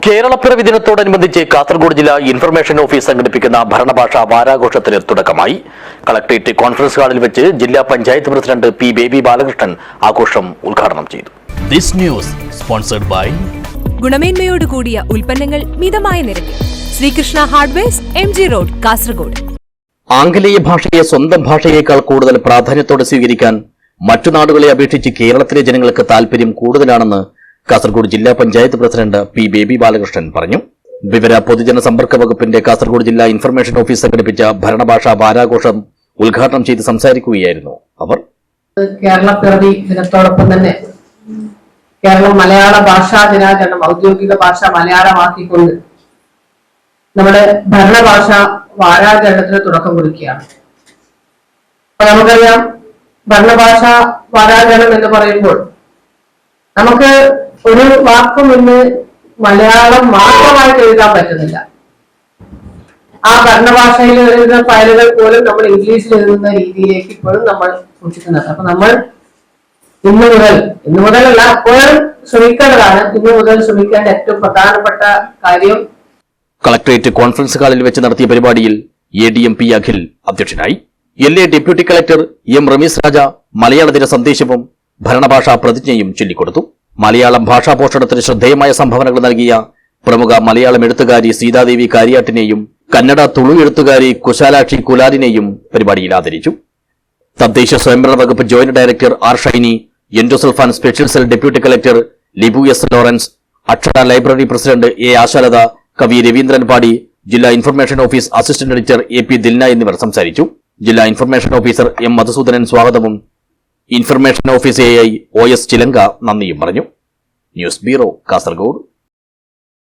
കേരളപ്പിറവി ദിനത്തോടനുബന്ധിച്ച് കാസർഗോഡ് ജില്ലാ information office സംഘടിപ്പിക്കുന്ന ഭരണഭാഷാ വാരാഘോഷത്തിന് തുടക്കമായി. കളക്ടറേറ്റ് കോൺഫറൻസ് ഹാളിൽ വെച്ച് ജില്ലാ പഞ്ചായത്ത് പ്രസിഡന്റ് പി ബേബി ബാലകൃഷ്ണൻ ആഘോഷം ഉദ്ഘാടനം ചെയ്തു. ദിസ് ന്യൂസ് സ്പോൺസർഡ് ബൈ ഗുണമേന്മയോട് കൂടിയ ഉൽപ്പന്നങ്ങൾ മിതമായ നിരക്കിൽ Sreekrishna hardwares MG road Kasaragod. ആംഗലേയ ഭാഷയെ സ്വന്തം ഭാഷയേക്കാൾ കൂടുതൽ പ്രാധാന്യത്തോടെ സ്വീകരിക്കാൻ മറ്റു നാടുകളെ അപേക്ഷിച്ച് കേരളത്തിലെ ജനങ്ങൾക്ക് താൽപര്യം കൂടുതലാണെന്ന് കാസർഗോഡ് ജില്ലാ പഞ്ചായത്ത് പ്രസിഡന്റ് പി ബേബി ബാലകൃഷ്ണൻ പറഞ്ഞു. വിവര പൊതുജന സമ്പർക്ക വകുപ്പിന്റെ കാസർഗോഡ് ജില്ലാ ഇൻഫർമേഷൻ ഓഫീസ് സംഘടിപ്പിച്ച ഭരണഭാഷാ വാരാഘോഷം ഉദ്ഘാടനം ചെയ്ത് സംസാരിക്കുകയായിരുന്നു അവർ. കേരളപ്പിറവി ദിനത്തോടൊപ്പം തന്നെ കേരളം മലയാള ഭാഷാ ദിനാചരണം ഔദ്യോഗിക ഭാഷ മലയാളമാക്കിക്കൊണ്ട് നമ്മുടെ ഭരണഭാഷ വാരാചരണത്തിന് തുടക്കം കുറിക്കുകയാണ്. അപ്പൊ നമുക്കറിയാം, ഭരണഭാഷ വാരാചരണം എന്ന് പറയുമ്പോൾ നമുക്ക് ഒരു വാക്കും ഇന്ന് മലയാളം മാത്രമായിട്ട് എഴുതാൻ പറ്റുന്നില്ല. ആ ഭരണഭാഷയിൽ എഴുതുന്ന ഫയലുകൾ പോലും നമ്മൾ ഇംഗ്ലീഷിൽ എഴുതുന്ന രീതിയിലേക്ക് ഇപ്പോഴും നമ്മൾ സൂക്ഷിക്കുന്നുണ്ട്. അപ്പൊ നമ്മൾ ഇന്നു മുതലല്ല, എപ്പോഴും ശ്രമിക്കേണ്ടതാണ്. ഇന്നു മുതൽ ശ്രമിക്കേണ്ട ഏറ്റവും പ്രധാനപ്പെട്ട കാര്യം. കളക്ടറേറ്റ് കോൺഫറൻസ് ഹാളിൽ വെച്ച് നടത്തിയ പരിപാടിയിൽ ADMP അഖിൽ അധ്യക്ഷനായി. LA deputy collector M Ramees Raja മലയാള ദിന സന്ദേശവും ഭരണഭാഷാ പ്രതിജ്ഞയും ചൊല്ലിക്കൊടുത്തു. മലയാളം ഭാഷാപോഷണത്തിന് ശ്രദ്ധേയമായ സംഭാവനകൾ നൽകിയ പ്രമുഖ മലയാളം എഴുത്തുകാരി സീതാദേവി കാര്യാട്ടിനെയും കന്നഡ തുളു എഴുത്തുകാരി കുശാലാക്ഷി കുലാലിനെയും പരിപാടിയിൽ ആദരിച്ചു. തദ്ദേശ സ്വയംഭരണ വകുപ്പ് joint director R Shiny, endosulfan special cell deputy collector Libu S Lawrence, അക്ഷര ലൈബ്രറി പ്രസിഡന്റ് A ആശാലത, കവി രവീന്ദ്രൻ പാടി, ജില്ലാ information office assistant editor AP Dilna എന്നിവർ സംസാരിച്ചു. ജില്ലാ ഇൻഫർമേഷൻ ഓഫീസർ M മധുസൂദനൻ സ്വാഗതവും ഇൻഫർമേഷൻ ഓഫീസ് AI OS ചിലങ്ക നന്ദിയും പറഞ്ഞു. News bureau, Kasaragod.